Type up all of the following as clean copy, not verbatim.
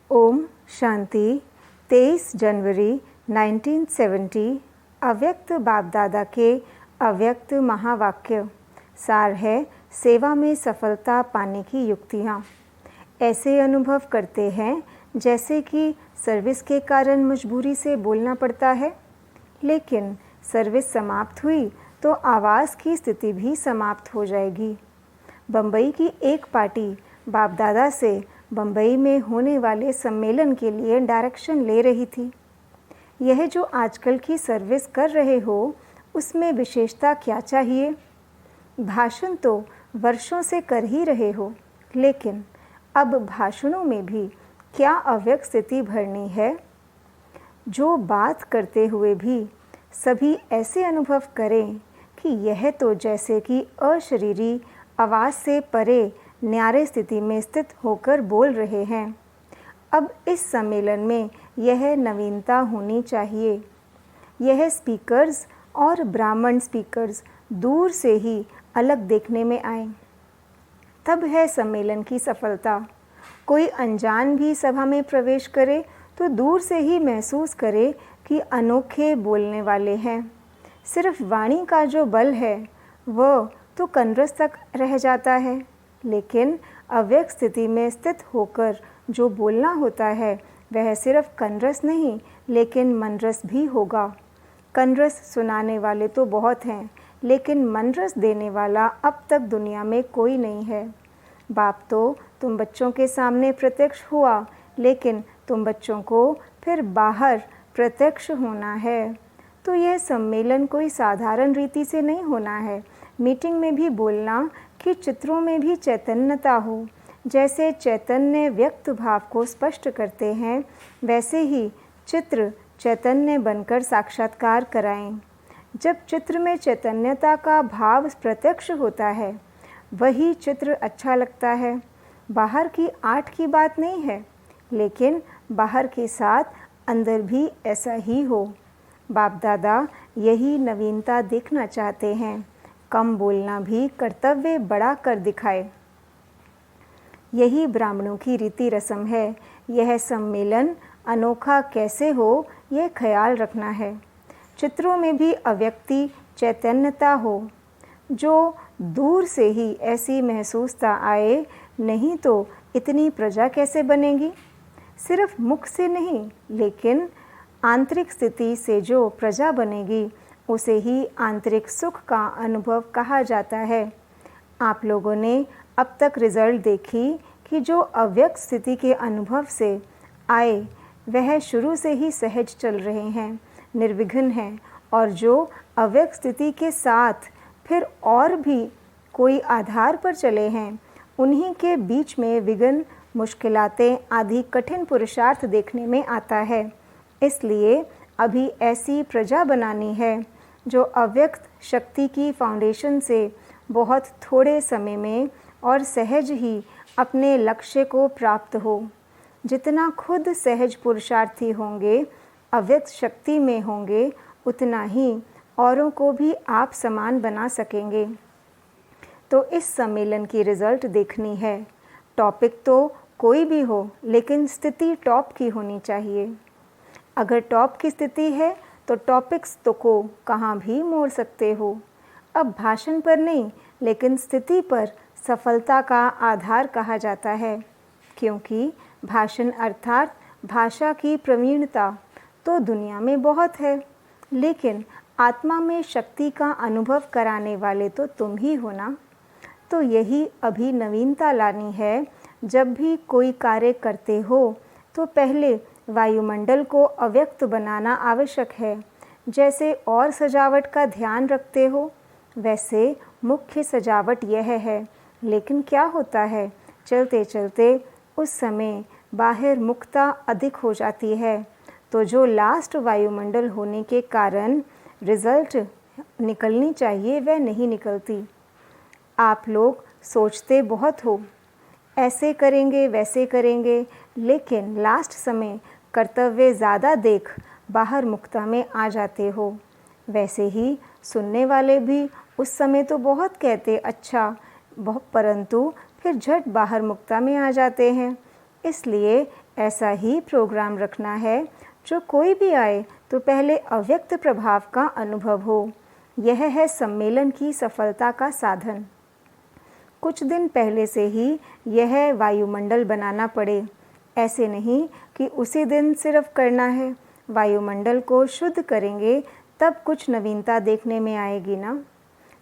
ओम शांति। 23 जनवरी 1970 अव्यक्त बाप दादा के अव्यक्त महावाक्य सार है। सेवा में सफलता पाने की युक्तियाँ। ऐसे अनुभव करते हैं जैसे कि सर्विस के कारण मजबूरी से बोलना पड़ता है, लेकिन सर्विस समाप्त हुई तो आवाज़ की स्थिति भी समाप्त हो जाएगी। बम्बई की एक पार्टी बाप दादा से बम्बई में होने वाले सम्मेलन के लिए डायरेक्शन ले रही थी। यह जो आजकल की सर्विस कर रहे हो उसमें विशेषता क्या चाहिए? भाषण तो वर्षों से कर ही रहे हो, लेकिन अब भाषणों में भी क्या अव्यक्त स्थिति भरनी है? जो बात करते हुए भी सभी ऐसे अनुभव करें कि यह तो जैसे कि अशरीरी आवाज़ से परे न्यारे स्थिति में स्थित होकर बोल रहे हैं। अब इस सम्मेलन में यह नवीनता होनी चाहिए। यह स्पीकर्स और ब्राह्मण स्पीकर्स दूर से ही अलग देखने में आए, तब है सम्मेलन की सफलता। कोई अनजान भी सभा में प्रवेश करे तो दूर से ही महसूस करे कि अनोखे बोलने वाले हैं। सिर्फ वाणी का जो बल है वह तो कनरस तक रह जाता है, लेकिन अव्यक्त स्थिति में स्थित होकर जो बोलना होता है वह सिर्फ कनरस नहीं लेकिन मनरस भी होगा। कनरस सुनाने वाले तो बहुत हैं, लेकिन मनरस देने वाला अब तक दुनिया में कोई नहीं है। बाप तो तुम बच्चों के सामने प्रत्यक्ष हुआ, लेकिन तुम बच्चों को फिर बाहर प्रत्यक्ष होना है। तो यह सम्मेलन कोई साधारण रीति से नहीं होना है। मीटिंग में भी बोलना कि चित्रों में भी चैतन्यता हो। जैसे चैतन्य व्यक्त भाव को स्पष्ट करते हैं, वैसे ही चित्र चैतन्य बनकर साक्षात्कार कराएं। जब चित्र में चैतन्यता का भाव प्रत्यक्ष होता है, वही चित्र अच्छा लगता है। बाहर की आर्ट की बात नहीं है, लेकिन बाहर के साथ अंदर भी ऐसा ही हो। बाप दादा यही नवीनता देखना चाहते हैं। कम बोलना भी कर्तव्य बड़ा कर दिखाए। यही ब्राह्मणों की रीति रस्म है। यह सम्मेलन अनोखा कैसे हो, यह ख्याल रखना है। चित्रों में भी अव्यक्ति चैतन्यता हो, जो दूर से ही ऐसी महसूसता आए। नहीं तो इतनी प्रजा कैसे बनेगी? सिर्फ मुख से नहीं, लेकिन आंतरिक स्थिति से जो प्रजा बनेगी उसे ही आंतरिक सुख का अनुभव कहा जाता है। आप लोगों ने अब तक रिजल्ट देखी कि जो अव्यक्त स्थिति के अनुभव से आए वह शुरू से ही सहज चल रहे हैं, निर्विघ्न हैं, और जो अव्यक्त स्थिति के साथ फिर और भी कोई आधार पर चले हैं, उन्हीं के बीच में विघ्न, मुश्किलातें आदि कठिन पुरुषार्थ देखने में आता है। इसलिए अभी ऐसी प्रजा बनानी है जो अव्यक्त शक्ति की फाउंडेशन से बहुत थोड़े समय में और सहज ही अपने लक्ष्य को प्राप्त हो। जितना खुद सहज पुरुषार्थी होंगे, अव्यक्त शक्ति में होंगे, उतना ही औरों को भी आप समान बना सकेंगे। तो इस सम्मेलन की रिज़ल्ट देखनी है। टॉपिक तो कोई भी हो, लेकिन स्थिति टॉप की होनी चाहिए। अगर टॉप की स्थिति है तो टॉपिक्स तो को कहाँ भी मोड़ सकते हो। अब भाषण पर नहीं, लेकिन स्थिति पर सफलता का आधार कहा जाता है, क्योंकि भाषण अर्थात भाषा की प्रवीणता तो दुनिया में बहुत है, लेकिन आत्मा में शक्ति का अनुभव कराने वाले तो तुम ही हो ना। तो यही अभी नवीनता लानी है। जब भी कोई कार्य करते हो तो पहले वायुमंडल को अव्यक्त बनाना आवश्यक है। जैसे और सजावट का ध्यान रखते हो, वैसे मुख्य सजावट यह है। लेकिन क्या होता है, चलते चलते उस समय बाहर मुक्ता अधिक हो जाती है, तो जो लास्ट वायुमंडल होने के कारण रिजल्ट निकलनी चाहिए वह नहीं निकलती। आप लोग सोचते बहुत हो, ऐसे करेंगे वैसे करेंगे, लेकिन लास्ट समय कर्तव्य ज़्यादा देख बाहर मुक्ता में आ जाते हो। वैसे ही सुनने वाले भी उस समय तो बहुत कहते अच्छा, परंतु फिर झट बाहर मुक्ता में आ जाते हैं। इसलिए ऐसा ही प्रोग्राम रखना है जो कोई भी आए तो पहले अव्यक्त प्रभाव का अनुभव हो। यह है सम्मेलन की सफलता का साधन। कुछ दिन पहले से ही यह वायुमंडल बनाना पड़े। ऐसे नहीं कि उसी दिन सिर्फ करना है। वायुमंडल को शुद्ध करेंगे तब कुछ नवीनता देखने में आएगी ना।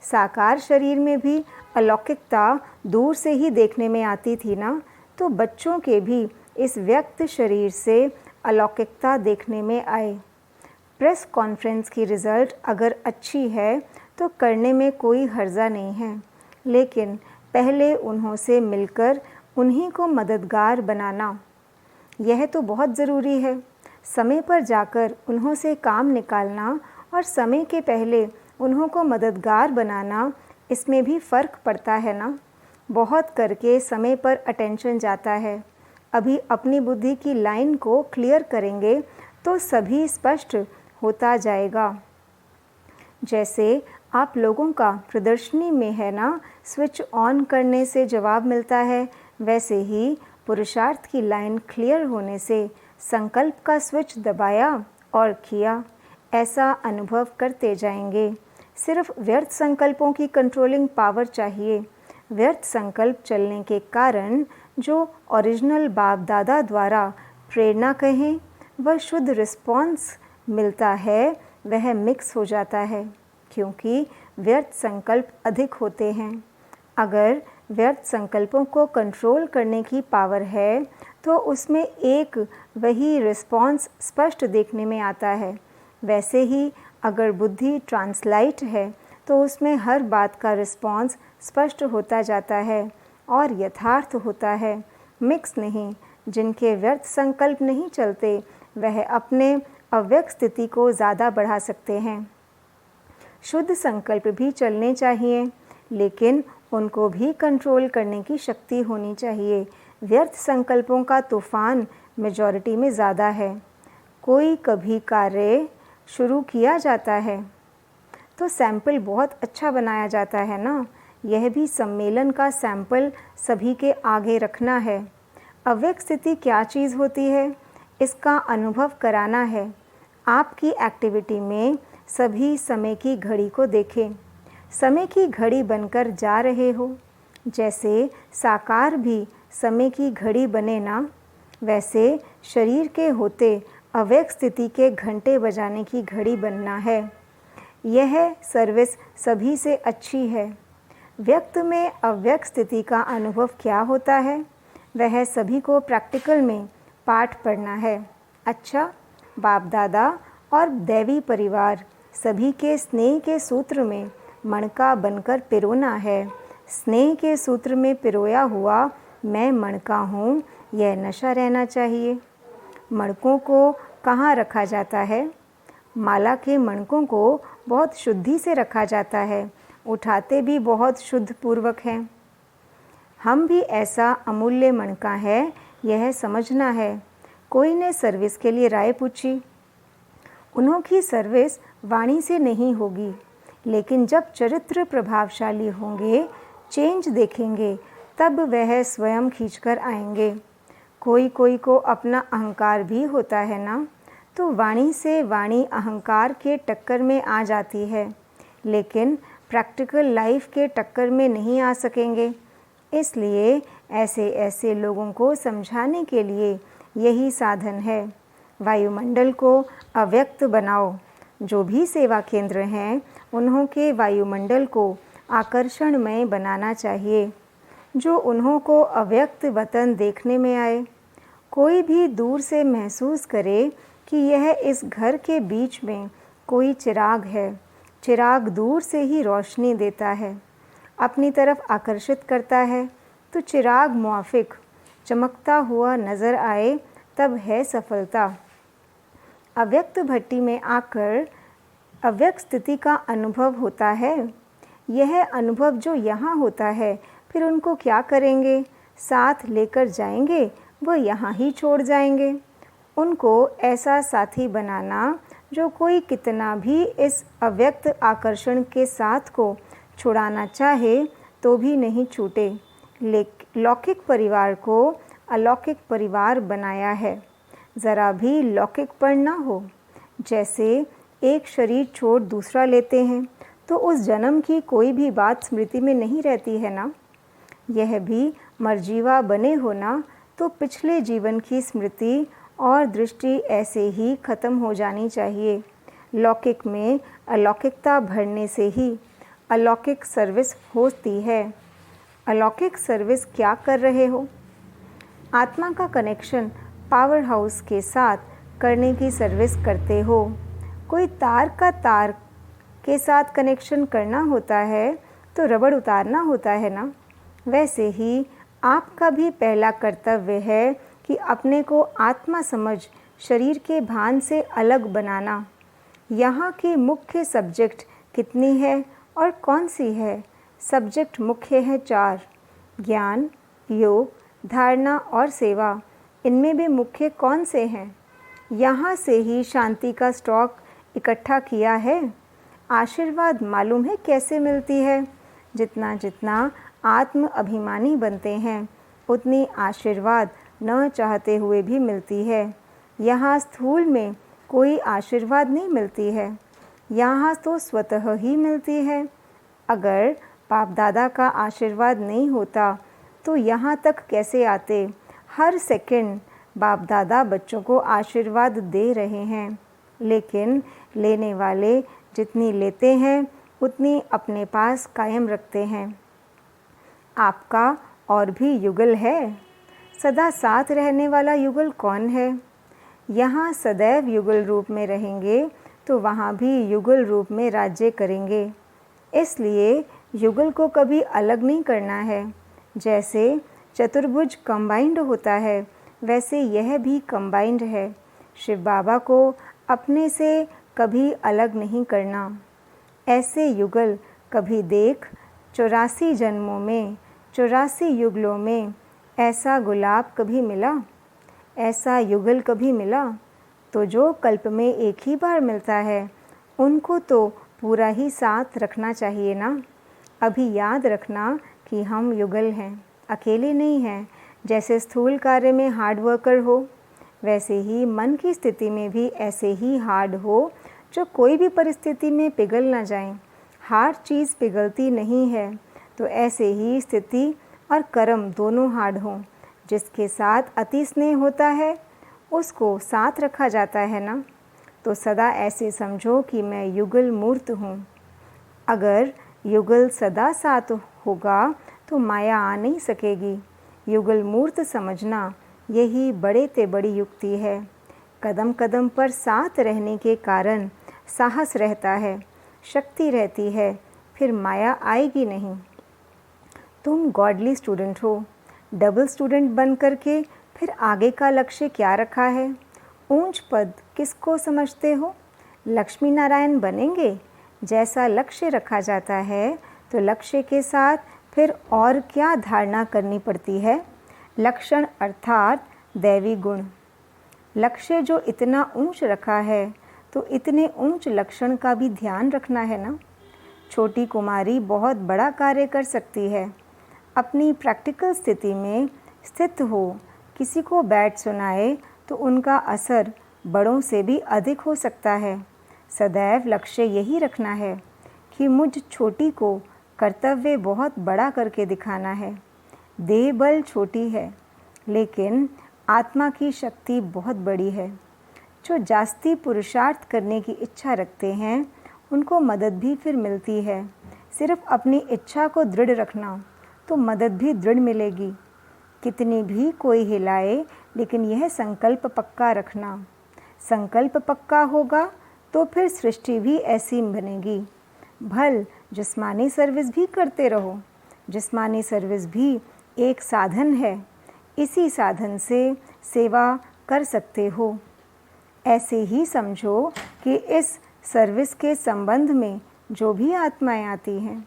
साकार शरीर में भी अलौकिकता दूर से ही देखने में आती थी ना, तो बच्चों के भी इस व्यक्त शरीर से अलौकिकता देखने में आए। प्रेस कॉन्फ्रेंस की रिज़ल्ट अगर अच्छी है तो करने में कोई हर्जा नहीं है, लेकिन पहले उन्हों से मिलकर उन्हीं को मददगार बनाना, यह तो बहुत ज़रूरी है। समय पर जाकर उन्हों से काम निकालना और समय के पहले उन्हों को मददगार बनाना, इसमें भी फ़र्क पड़ता है ना। बहुत करके समय पर अटेंशन जाता है। अभी अपनी बुद्धि की लाइन को क्लियर करेंगे तो सभी स्पष्ट होता जाएगा। जैसे आप लोगों का प्रदर्शनी में है ना, स्विच ऑन करने से जवाब मिलता है, वैसे ही पुरुषार्थ की लाइन क्लियर होने से संकल्प का स्विच दबाया और किया, ऐसा अनुभव करते जाएंगे। सिर्फ व्यर्थ संकल्पों की कंट्रोलिंग पावर चाहिए। व्यर्थ संकल्प चलने के कारण जो ओरिजिनल बाप दादा द्वारा प्रेरणा कहें वह शुद्ध रिस्पॉन्स मिलता है, वह मिक्स हो जाता है, क्योंकि व्यर्थ संकल्प अधिक होते हैं। अगर व्यर्थ संकल्पों को कंट्रोल करने की पावर है तो उसमें एक वही रिस्पॉन्स स्पष्ट देखने में आता है। वैसे ही अगर बुद्धि ट्रांसलाइट है तो उसमें हर बात का रिस्पॉन्स स्पष्ट होता जाता है और यथार्थ होता है, मिक्स नहीं। जिनके व्यर्थ संकल्प नहीं चलते वह अपने अव्यक्त स्थिति को ज़्यादा बढ़ा सकते हैं। शुद्ध संकल्प भी चलने चाहिए, लेकिन उनको भी कंट्रोल करने की शक्ति होनी चाहिए। व्यर्थ संकल्पों का तूफान मेजॉरिटी में ज़्यादा है। कोई कभी कार्य शुरू किया जाता है तो सैंपल बहुत अच्छा बनाया जाता है ना। यह भी सम्मेलन का सैंपल सभी के आगे रखना है। अव्यक्त स्थिति क्या चीज़ होती है, इसका अनुभव कराना है। आपकी एक्टिविटी में सभी समय की घड़ी को देखें, समय की घड़ी बनकर जा रहे हो। जैसे साकार भी समय की घड़ी बने ना, वैसे शरीर के होते अव्यक्त स्थिति के घंटे बजाने की घड़ी बनना है। यह सर्विस सभी से अच्छी है। व्यक्त में अव्यक्त स्थिति का अनुभव क्या होता है, वह सभी को प्रैक्टिकल में पाठ पढ़ना है। अच्छा, बाप दादा और दैवी परिवार सभी के स्नेह के सूत्र में मणका बनकर पिरोना है। स्नेह के सूत्र में पिरोया हुआ मैं मणका हूँ, यह नशा रहना चाहिए। मणकों को कहाँ रखा जाता है? माला के मणकों को बहुत शुद्धि से रखा जाता है, उठाते भी बहुत शुद्ध पूर्वक हैं। हम भी ऐसा अमूल्य मणका है, यह समझना है। कोई ने सर्विस के लिए राय पूछी। उन्हों की सर्विस वाणी से नहीं होगी, लेकिन जब चरित्र प्रभावशाली होंगे, चेंज देखेंगे, तब वह स्वयं खींचकर आएंगे। कोई कोई को अपना अहंकार भी होता है ना, तो वाणी से वाणी अहंकार के टक्कर में आ जाती है, लेकिन प्रैक्टिकल लाइफ के टक्कर में नहीं आ सकेंगे। इसलिए ऐसे ऐसे लोगों को समझाने के लिए यही साधन है। वायुमंडल को अव्यक्त बनाओ। जो भी सेवा केंद्र हैं, उन्हों के वायुमंडल को आकर्षणमय बनाना चाहिए, जो उन्हों को अव्यक्त वतन देखने में आए। कोई भी दूर से महसूस करे कि यह इस घर के बीच में कोई चिराग है। चिराग दूर से ही रोशनी देता है, अपनी तरफ आकर्षित करता है, तो चिराग मुआफिक चमकता हुआ नज़र आए, तब है सफलता। अव्यक्त भट्टी में आकर अव्यक्त स्थिति का अनुभव होता है। यह अनुभव जो यहाँ होता है, फिर उनको क्या करेंगे? साथ लेकर जाएंगे, वो यहाँ ही छोड़ जाएंगे। उनको ऐसा साथी बनाना जो कोई कितना भी इस अव्यक्त आकर्षण के साथ को छुड़ाना चाहे तो भी नहीं छूटे। लौकिक परिवार को अलौकिक परिवार बनाया है, ज़रा भी लौकिकपन ना हो। जैसे एक शरीर छोड़ दूसरा लेते हैं तो उस जन्म की कोई भी बात स्मृति में नहीं रहती है ना। यह भी मरजीवा बने होना तो पिछले जीवन की स्मृति और दृष्टि ऐसे ही खत्म हो जानी चाहिए। लौकिक में अलौकिकता भरने से ही अलौकिक सर्विस होती है। अलौकिक सर्विस क्या कर रहे हो? आत्मा का कनेक्शन पावर हाउस के साथ करने की सर्विस करते हो। कोई तार का तार के साथ कनेक्शन करना होता है तो रबड़ उतारना होता है ना। वैसे ही आपका भी पहला कर्तव्य है कि अपने को आत्मा समझ शरीर के भान से अलग बनाना। यहाँ की मुख्य सब्जेक्ट कितनी है और कौन सी है? सब्जेक्ट मुख्य है 4: ज्ञान, योग, धारणा और सेवा। इनमें भी मुख्य कौन से हैं? यहाँ से ही शांति का स्टॉक इकट्ठा किया है। आशीर्वाद मालूम है कैसे मिलती है? जितना जितना आत्म अभिमानी बनते हैं उतनी आशीर्वाद न चाहते हुए भी मिलती है। यहाँ स्थूल में कोई आशीर्वाद नहीं मिलती है, यहाँ तो स्वतः ही मिलती है। अगर बाप दादा का आशीर्वाद नहीं होता तो यहाँ तक कैसे आते? हर सेकंड बाप दादा बच्चों को आशीर्वाद दे रहे हैं, लेकिन लेने वाले जितनी लेते हैं उतनी अपने पास कायम रखते हैं। आपका और भी युगल है। सदा साथ रहने वाला युगल कौन है? यहाँ सदैव युगल रूप में रहेंगे तो वहाँ भी युगल रूप में राज्य करेंगे। इसलिए युगल को कभी अलग नहीं करना है। जैसे चतुर्भुज कंबाइंड होता है वैसे यह भी कंबाइंड है। शिव बाबा को अपने से कभी अलग नहीं करना। ऐसे युगल कभी देख 84 जन्मों में 84 युगलों में ऐसा गुलाब कभी मिला? ऐसा युगल कभी मिला? तो जो कल्प में एक ही बार मिलता है उनको तो पूरा ही साथ रखना चाहिए ना। अभी याद रखना कि हम युगल हैं, अकेले नहीं हैं। जैसे स्थूल कार्य में हार्ड वर्कर हो वैसे ही मन की स्थिति में भी ऐसे ही हार्ड हो जो कोई भी परिस्थिति में पिघल ना जाए। हार्ड चीज़ पिघलती नहीं है, तो ऐसे ही स्थिति और कर्म दोनों हार्ड हों। जिसके साथ अति स्नेह होता है उसको साथ रखा जाता है ना। तो सदा ऐसे समझो कि मैं युगल मूर्त हूँ। अगर युगल सदा साथ होगा तो माया आ नहीं सकेगी। युगल मूर्त समझना यही बड़े ते बड़ी युक्ति है। कदम कदम पर साथ रहने के कारण साहस रहता है, शक्ति रहती है, फिर माया आएगी नहीं। तुम गॉडली स्टूडेंट हो। डबल स्टूडेंट बन करके फिर आगे का लक्ष्य क्या रखा है? ऊंच पद किसको समझते हो? लक्ष्मी नारायण बनेंगे? जैसा लक्ष्य रखा जाता है तो लक्ष्य के साथ फिर और क्या धारणा करनी पड़ती है? लक्षण अर्थात दैवी गुण। लक्ष्य जो इतना ऊंच रखा है तो इतने ऊंच लक्षण का भी ध्यान रखना है ना। छोटी कुमारी बहुत बड़ा कार्य कर सकती है। अपनी प्रैक्टिकल स्थिति में स्थित हो किसी को बैठ सुनाए तो उनका असर बड़ों से भी अधिक हो सकता है। सदैव लक्ष्य यही रखना है कि मुझ छोटी को कर्तव्य बहुत बड़ा करके दिखाना है। देह बल छोटी है लेकिन आत्मा की शक्ति बहुत बड़ी है। जो जास्ती पुरुषार्थ करने की इच्छा रखते हैं उनको मदद भी फिर मिलती है। सिर्फ अपनी इच्छा को दृढ़ रखना तो मदद भी दृढ़ मिलेगी। कितनी भी कोई हिलाए लेकिन यह संकल्प पक्का रखना। संकल्प पक्का होगा तो फिर सृष्टि भी ऐसी बनेगी। भल जिस्मानी सर्विस भी करते रहो। जिस्मानी सर्विस भी एक साधन है। इसी साधन से सेवा कर सकते हो। ऐसे ही समझो कि इस सर्विस के संबंध में जो भी आत्माएं आती हैं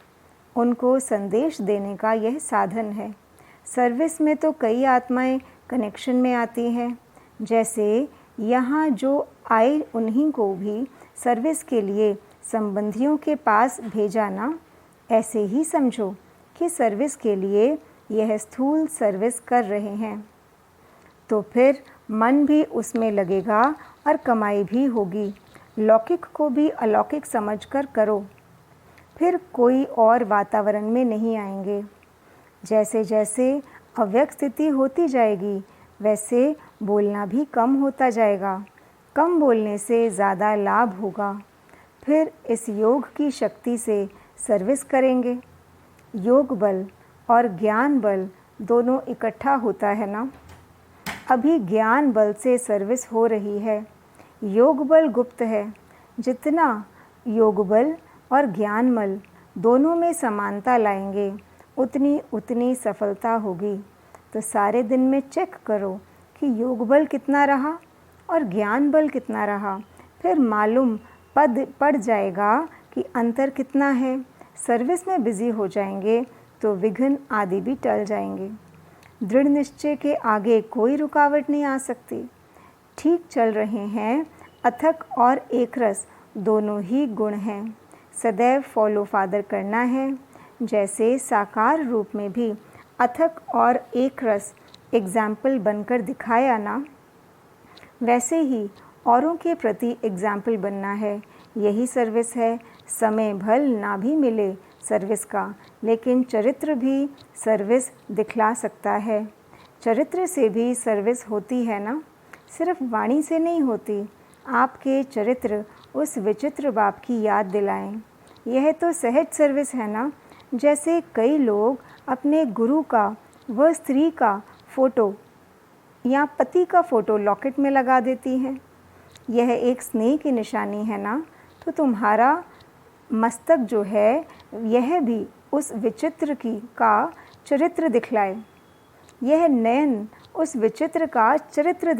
उनको संदेश देने का यह साधन है। सर्विस में तो कई आत्माएं कनेक्शन में आती हैं। जैसे यहाँ जो आए उन्हीं को भी सर्विस के लिए संबंधियों के पास भेजा ना। ऐसे ही समझो कि सर्विस के लिए यह स्थूल सर्विस कर रहे हैं। तो फिर मन भी उसमें लगेगा और कमाई भी होगी। लौकिक को भी अलौकिक समझकर करो, फिर कोई और वातावरण में नहीं आएंगे। जैसे जैसे अव्यक्त स्थिति होती जाएगी वैसे बोलना भी कम होता जाएगा। कम बोलने से ज़्यादा लाभ होगा। फिर इस योग की शक्ति से सर्विस करेंगे। योग बल और ज्ञान बल दोनों इकट्ठा होता है ना। अभी ज्ञान बल से सर्विस हो रही है, योग बल गुप्त है। जितना योग बल और ज्ञान बल दोनों में समानता लाएंगे उतनी सफलता होगी। तो सारे दिन में चेक करो कि योग बल कितना रहा और ज्ञान बल कितना रहा, फिर मालूम पड़ जाएगा कि अंतर कितना है। सर्विस में बिजी हो जाएंगे तो विघ्न आदि भी टल जाएंगे। दृढ़ निश्चय के आगे कोई रुकावट नहीं आ सकती। ठीक चल रहे हैं। अथक और एकरस दोनों ही गुण हैं। सदैव फॉलो फादर करना है। जैसे साकार रूप में भी अथक और एकरस एग्जाम्पल बनकर दिखाया ना, वैसे ही औरों के प्रति एग्जाम्पल बनना है। यही सर्विस है। समय भल ना भी मिले सर्विस का, लेकिन चरित्र भी सर्विस दिखला सकता है। चरित्र से भी सर्विस होती है ना, सिर्फ वाणी से नहीं होती। आपके चरित्र उस विचित्र बाप की याद दिलाएं। यह तो सहज सर्विस है ना। जैसे कई लोग अपने गुरु का व स्त्री का फ़ोटो या पति का फ़ोटो लॉकेट में लगा देती हैं। यह एक स्नेह की निशानी है ना। तो तुम्हारा मस्तक जो है यह भी उस विचित्र का चरित्र दिखलाए। यह नयन उस विचित्र का चित्र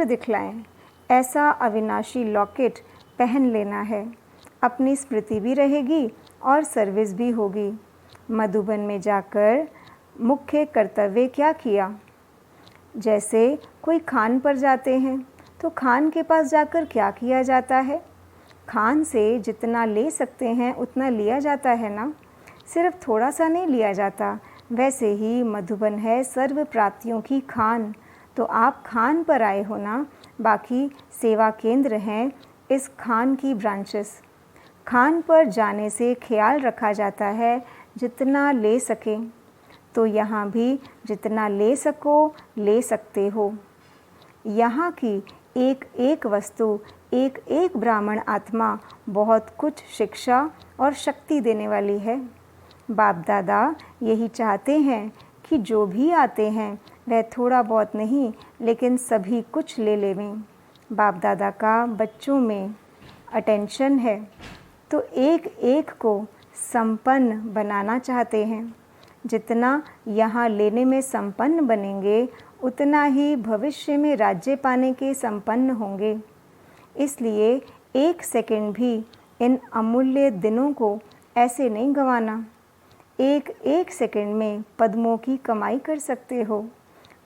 दिखलाएं। ऐसा अविनाशी लॉकेट पहन लेना है। अपनी स्मृति भी रहेगी और सर्विस भी होगी। मधुबन में जाकर मुख्य कर्तव्य क्या किया। जैसे कोई खान पर जाते हैं तो खान के पास जाकर क्या किया जाता है। खान से जितना ले सकते हैं उतना लिया जाता है ना, सिर्फ थोड़ा सा नहीं लिया जाता। वैसे ही मधुबन है सर्व प्राप्तियों की खान। तो आप खान पर आए हो ना, बाकी सेवा केंद्र हैं इस खान की ब्रांचेस। खान पर जाने से ख्याल रखा जाता है जितना ले सकें। तो यहाँ भी जितना ले सको ले सकते हो। यहाँ की एक एक वस्तु, एक एक ब्राह्मण आत्मा बहुत कुछ शिक्षा और शक्ति देने वाली है। बाप दादा यही चाहते हैं कि जो भी आते हैं वह थोड़ा बहुत नहीं लेकिन सभी कुछ ले लेवें। बाप दादा का बच्चों में अटेंशन है, तो एक एक को संपन्न बनाना चाहते हैं। जितना यहाँ लेने में संपन्न बनेंगे उतना ही भविष्य में राज्य पाने के संपन्न होंगे। इसलिए एक सेकंड भी इन अमूल्य दिनों को ऐसे नहीं गंवाना। एक एक सेकंड में पद्मों की कमाई कर सकते हो।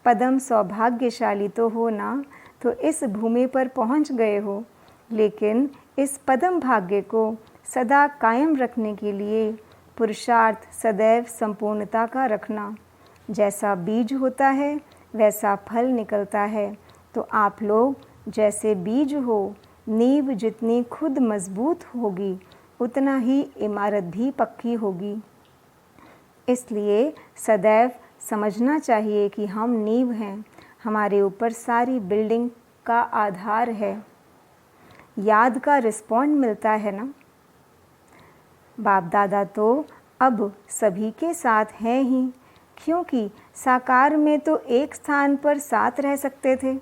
पद्म सौभाग्यशाली तो हो ना, तो इस भूमि पर पहुंच गए हो। लेकिन इस पद्म भाग्य को सदा कायम रखने के लिए पुरुषार्थ सदैव संपूर्णता का रखना। जैसा बीज होता है वैसा फल निकलता है। तो आप लोग जैसे बीज हो, नींव जितनी खुद मजबूत होगी उतना ही इमारत भी पक्की होगी। इसलिए सदैव समझना चाहिए कि हम नींव हैं, हमारे ऊपर सारी बिल्डिंग का आधार है। याद का रिस्पॉन्ड मिलता है ना। बाप दादा तो अब सभी के साथ हैं ही, क्योंकि साकार में तो एक स्थान पर साथ रह सकते थे,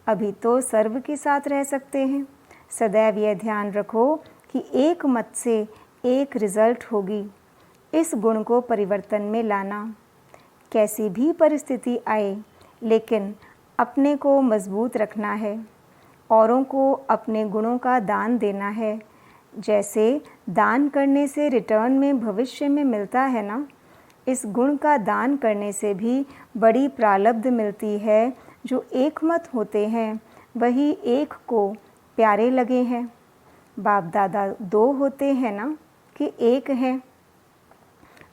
अभी तो सर्व के साथ रह सकते हैं। सदैव यह ध्यान रखो कि एक मत से एक रिजल्ट होगी। इस गुण को परिवर्तन में लाना। कैसी भी परिस्थिति आए लेकिन अपने को मजबूत रखना है। औरों को अपने गुणों का दान देना है। जैसे दान करने से रिटर्न में भविष्य में मिलता है ना, इस गुण का दान करने से भी बड़ी प्रारब्ध मिलती है। जो एक मत होते हैं वही एक को प्यारे लगे हैं। बाप दादा दो होते हैं ना कि एक हैं।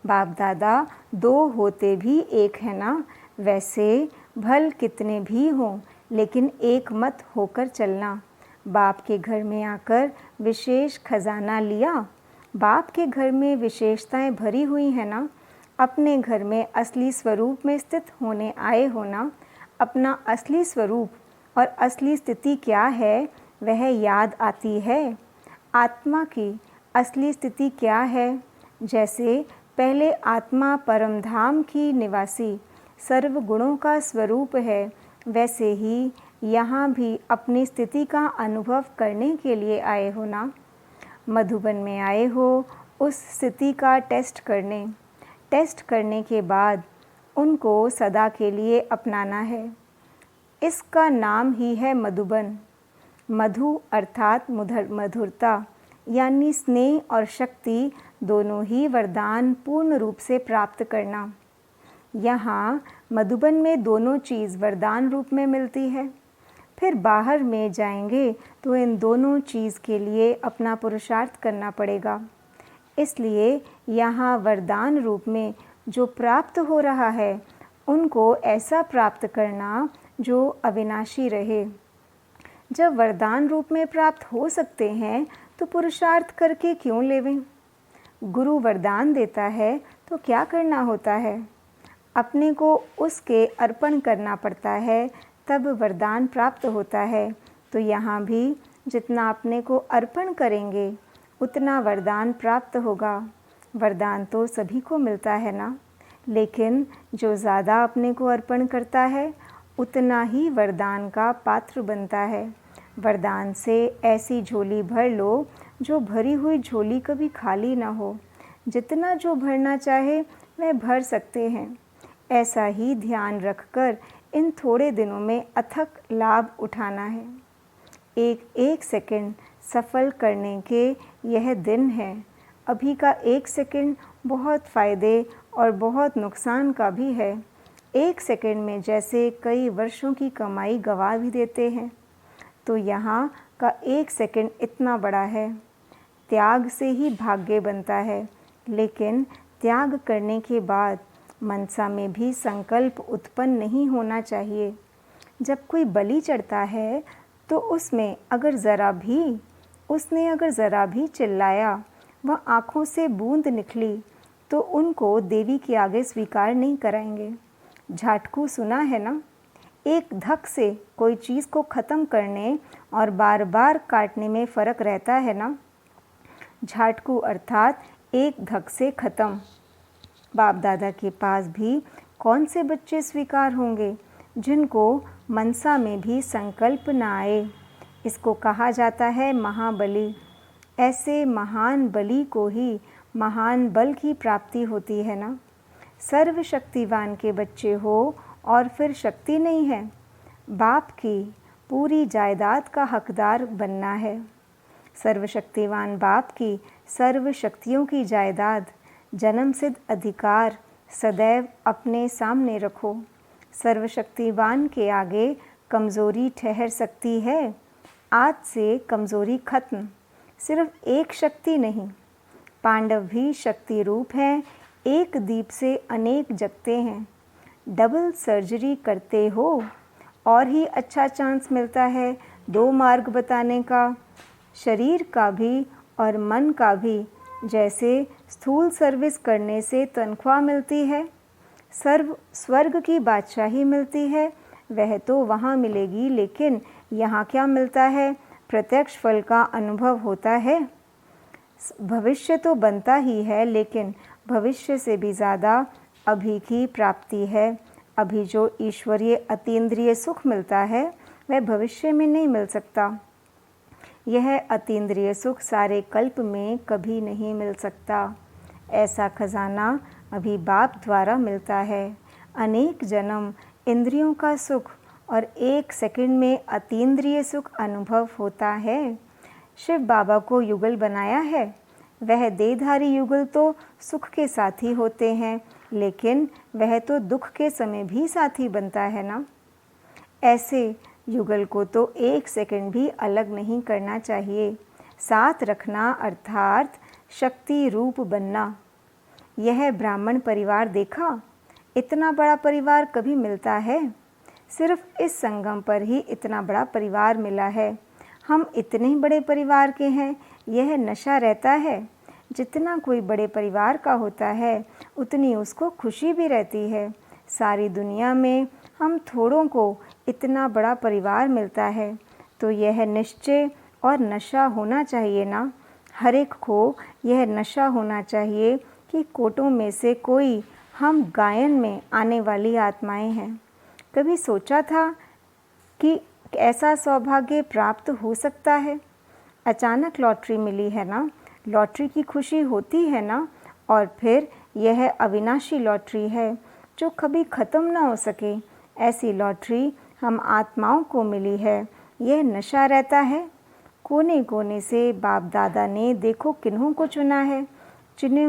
बाप दादा दो होते भी एक है ना, वैसे भल कितने भी हों, लेकिन एक मत होकर चलना। बाप के घर में आकर विशेष खजाना लिया। बाप के घर में विशेषताएं भरी हुई हैं ना। अपने घर में असली स्वरूप में स्थित होने आए हो ना। अपना असली स्वरूप और असली स्थिति क्या है वह याद आती है। आत्मा की असली स्थिति क्या है? जैसे पहले आत्मा परम धाम की निवासी सर्व गुणों का स्वरूप है, वैसे ही यहाँ भी अपनी स्थिति का अनुभव करने के लिए आए हो ना। मधुबन में आए हो उस स्थिति का टेस्ट करने के बाद उनको सदा के लिए अपनाना है। इसका नाम ही है मधुबन। मधु अर्थात मधुरता, यानी स्नेह और शक्ति दोनों ही वरदान पूर्ण रूप से प्राप्त करना। यहाँ मधुबन में दोनों चीज़ वरदान रूप में मिलती है। फिर बाहर में जाएंगे तो इन दोनों चीज़ के लिए अपना पुरुषार्थ करना पड़ेगा। इसलिए यहाँ वरदान रूप में जो प्राप्त हो रहा है उनको ऐसा प्राप्त करना जो अविनाशी रहे। जब वरदान रूप में प्राप्त हो सकते हैं तो पुरुषार्थ करके क्यों लेवें? गुरु वरदान देता है तो क्या करना होता है? अपने को उसके अर्पण करना पड़ता है, तब वरदान प्राप्त होता है। तो यहाँ भी जितना अपने को अर्पण करेंगे उतना वरदान प्राप्त होगा। वरदान तो सभी को मिलता है ना, लेकिन जो ज़्यादा अपने को अर्पण करता है उतना ही वरदान का पात्र बनता है। वरदान से ऐसी झोली भर लो जो भरी हुई झोली कभी खाली ना हो। जितना जो भरना चाहे वह भर सकते हैं। ऐसा ही ध्यान रखकर इन थोड़े दिनों में अथक लाभ उठाना है। एक एक सेकंड सफल करने के यह दिन है। अभी का एक सेकंड बहुत फ़ायदे और बहुत नुकसान का भी है। एक सेकंड में जैसे कई वर्षों की कमाई गंवा भी देते हैं, तो यहाँ का एक सेकंड इतना बड़ा है। त्याग से ही भाग्य बनता है, लेकिन त्याग करने के बाद मनसा में भी संकल्प उत्पन्न नहीं होना चाहिए। जब कोई बलि चढ़ता है तो उसने अगर ज़रा भी चिल्लाया, वह आँखों से बूंद निकली, तो उनको देवी के आगे स्वीकार नहीं कराएंगे। झाटकू सुना है ना? एक धक से कोई चीज़ को ख़त्म करने और बार बार काटने में फ़र्क रहता है ना। झाटकू अर्थात एक धक से ख़त्म। बाप दादा के पास भी कौन से बच्चे स्वीकार होंगे जिनको मनसा में भी संकल्प न आए। इसको कहा जाता है महाबली। ऐसे महान बलि को ही महान बल की प्राप्ति होती है ना। सर्वशक्तिवान के बच्चे हो और फिर शक्ति नहीं है। बाप की पूरी जायदाद का हकदार बनना है। सर्वशक्तिवान बाप की सर्व शक्तियों की जायदाद, जन्म सिद्ध अधिकार सदैव अपने सामने रखो। सर्वशक्तिवान के आगे कमज़ोरी ठहर सकती है। आज से कमज़ोरी खत्म। सिर्फ एक शक्ति नहीं, पांडव भी शक्ति रूप हैं। एक दीप से अनेक जगते हैं। डबल सर्जरी करते हो और ही अच्छा चांस मिलता है दो मार्ग बताने का, शरीर का भी और मन का भी। जैसे स्थूल सर्विस करने से तनख्वाह मिलती है, स्वर्ग की बादशाही मिलती है, वह तो वहाँ मिलेगी, लेकिन यहाँ क्या मिलता है? प्रत्यक्ष फल का अनुभव होता है। भविष्य तो बनता ही है, लेकिन भविष्य से भी ज़्यादा अभी की प्राप्ति है। अभी जो ईश्वरीय अतीन्द्रिय सुख मिलता है वह भविष्य में नहीं मिल सकता। यह अतीन्द्रिय सुख सारे कल्प में कभी नहीं मिल सकता। ऐसा खजाना अभी बाप द्वारा मिलता है। अनेक जन्म इंद्रियों का सुख और एक सेकंड में अतीन्द्रिय सुख अनुभव होता है। शिव बाबा को युगल बनाया है। वह देहधारी युगल तो सुख के साथी होते हैं, लेकिन वह तो दुख के समय भी साथी बनता है ना। ऐसे युगल को तो एक सेकंड भी अलग नहीं करना चाहिए। साथ रखना अर्थात शक्ति रूप बनना। यह ब्राह्मण परिवार देखा, इतना बड़ा परिवार कभी मिलता है? सिर्फ इस संगम पर ही इतना बड़ा परिवार मिला है। हम इतने बड़े परिवार के हैं, यह नशा रहता है। जितना कोई बड़े परिवार का होता है उतनी उसको खुशी भी रहती है। सारी दुनिया में हम थोड़ों को इतना बड़ा परिवार मिलता है, तो यह निश्चय और नशा होना चाहिए ना। हर एक को यह नशा होना चाहिए कि कोटों में से कोई हम गायन में आने वाली आत्माएं हैं। कभी सोचा था कि ऐसा सौभाग्य प्राप्त हो सकता है? अचानक लॉटरी मिली है ना, लॉटरी की खुशी होती है ना। और फिर यह अविनाशी लॉटरी है जो कभी ख़त्म ना हो सके। ऐसी लॉटरी हम आत्माओं को मिली है, यह नशा रहता है। कोने कोने से बाप दादा ने देखो किन्हों को चुना है। चुने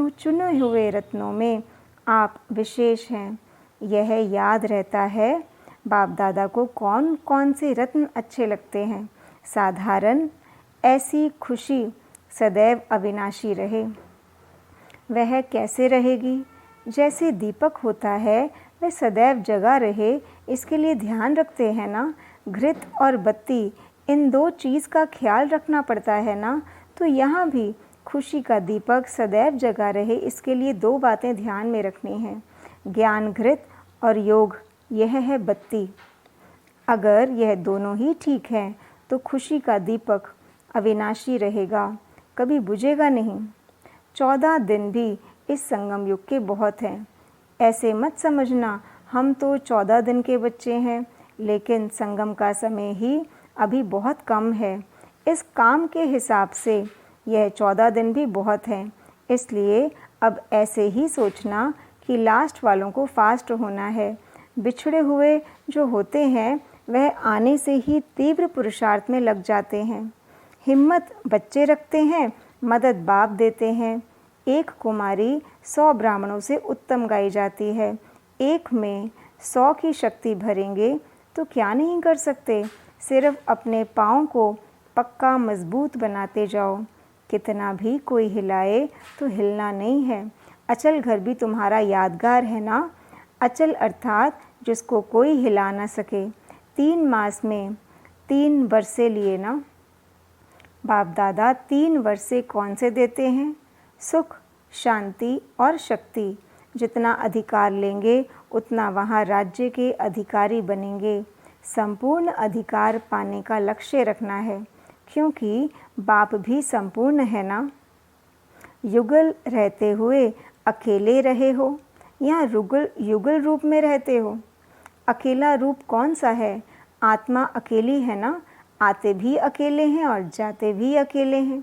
हुए रत्नों में आप विशेष हैं, यह याद रहता है। बाप दादा को कौन कौन से रत्न अच्छे लगते हैं। साधारण ऐसी खुशी सदैव अविनाशी रहे। वह कैसे रहेगी? जैसे दीपक होता है वह सदैव जगा रहे, इसके लिए ध्यान रखते हैं ना। घृत और बत्ती, इन दो चीज़ का ख्याल रखना पड़ता है ना। तो यहाँ भी खुशी का दीपक सदैव जगा रहे, इसके लिए दो बातें ध्यान में रखनी हैं। ज्ञान घृत और योग यह है बत्ती। अगर यह दोनों ही ठीक हैं तो खुशी का दीपक अविनाशी रहेगा, कभी बुझेगा नहीं। 14 दिन भी इस संगम युग के बहुत हैं। ऐसे मत समझना हम तो 14 दिन के बच्चे हैं, लेकिन संगम का समय ही अभी बहुत कम है। इस काम के हिसाब से यह 14 दिन भी बहुत हैं। इसलिए अब ऐसे ही सोचना कि लास्ट वालों को फास्ट होना है। बिछड़े हुए जो होते हैं वह आने से ही तीव्र पुरुषार्थ में लग जाते हैं। हिम्मत बच्चे रखते हैं, मदद बाप देते हैं। एक कुमारी 100 ब्राह्मणों से उत्तम गाई जाती है। एक में 100 की शक्ति भरेंगे तो क्या नहीं कर सकते। सिर्फ अपने पाँव को पक्का मजबूत बनाते जाओ। कितना भी कोई हिलाए तो हिलना नहीं है। अचल घर भी तुम्हारा यादगार है ना। अचल अर्थात जिसको कोई हिला ना सके। 3 मास में 3 वर्षे लिए ना। बाप दादा 3 वर्षे कौन से देते हैं? सुख, शांति और शक्ति। जितना अधिकार लेंगे उतना वहाँ राज्य के अधिकारी बनेंगे। संपूर्ण अधिकार पाने का लक्ष्य रखना है, क्योंकि बाप भी संपूर्ण है ना। युगल रहते हुए अकेले रहे हो या युगल रूप में रहते हो? अकेला रूप कौन सा है? आत्मा अकेली है ना। आते भी अकेले हैं और जाते भी अकेले हैं।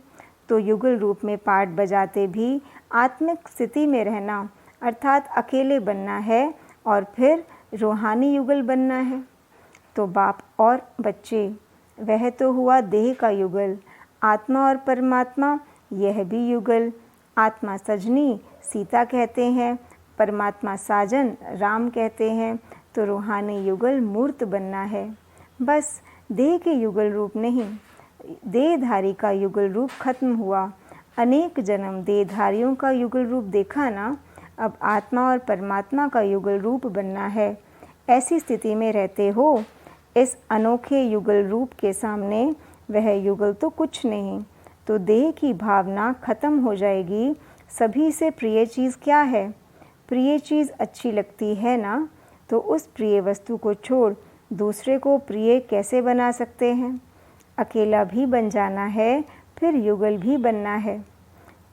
तो युगल रूप में पाठ बजाते भी आत्मिक स्थिति में रहना अर्थात अकेले बनना है और फिर रूहानी युगल बनना है। तो बाप और बच्चे, वह तो हुआ देह का युगल। आत्मा और परमात्मा, यह भी युगल। आत्मा सजनी सीता कहते हैं, परमात्मा साजन राम कहते हैं। तो रूहानी युगल मूर्त बनना है। बस देह के युगल रूप नहीं, देहधारी का युगल रूप खत्म हुआ। अनेक जन्म देहधारियों का युगल रूप देखा ना। अब आत्मा और परमात्मा का युगल रूप बनना है। ऐसी स्थिति में रहते हो। इस अनोखे युगल रूप के सामने वह युगल तो कुछ नहीं। तो देह की भावना खत्म हो जाएगी। सभी से प्रिय चीज़ क्या है? प्रिय चीज़ अच्छी लगती है ना। तो उस प्रिय वस्तु को छोड़ दूसरे को प्रिय कैसे बना सकते हैं? अकेला भी बन जाना है, फिर युगल भी बनना है।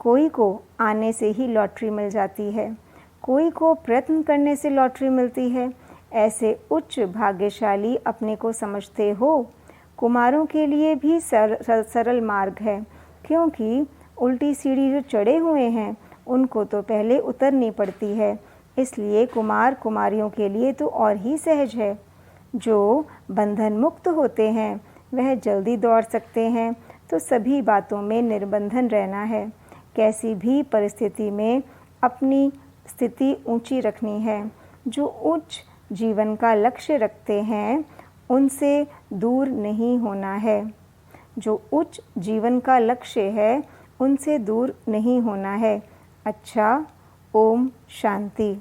कोई को आने से ही लॉटरी मिल जाती है, कोई को प्रयत्न करने से लॉटरी मिलती है। ऐसे उच्च भाग्यशाली अपने को समझते हो। कुमारों के लिए भी सरल मार्ग है, क्योंकि उल्टी सीढ़ी जो चढ़े हुए हैं उनको तो पहले उतरनी पड़ती है। इसलिए कुमार कुमारियों के लिए तो और ही सहज है। जो बंधन मुक्त होते हैं वह जल्दी दौड़ सकते हैं। तो सभी बातों में निर्बंधन रहना है। कैसी भी परिस्थिति में अपनी स्थिति ऊंची रखनी है। जो उच्च जीवन का लक्ष्य रखते हैं उनसे दूर नहीं होना है। जो उच्च जीवन का लक्ष्य है उनसे दूर नहीं होना है। अच्छा, ओम शांति।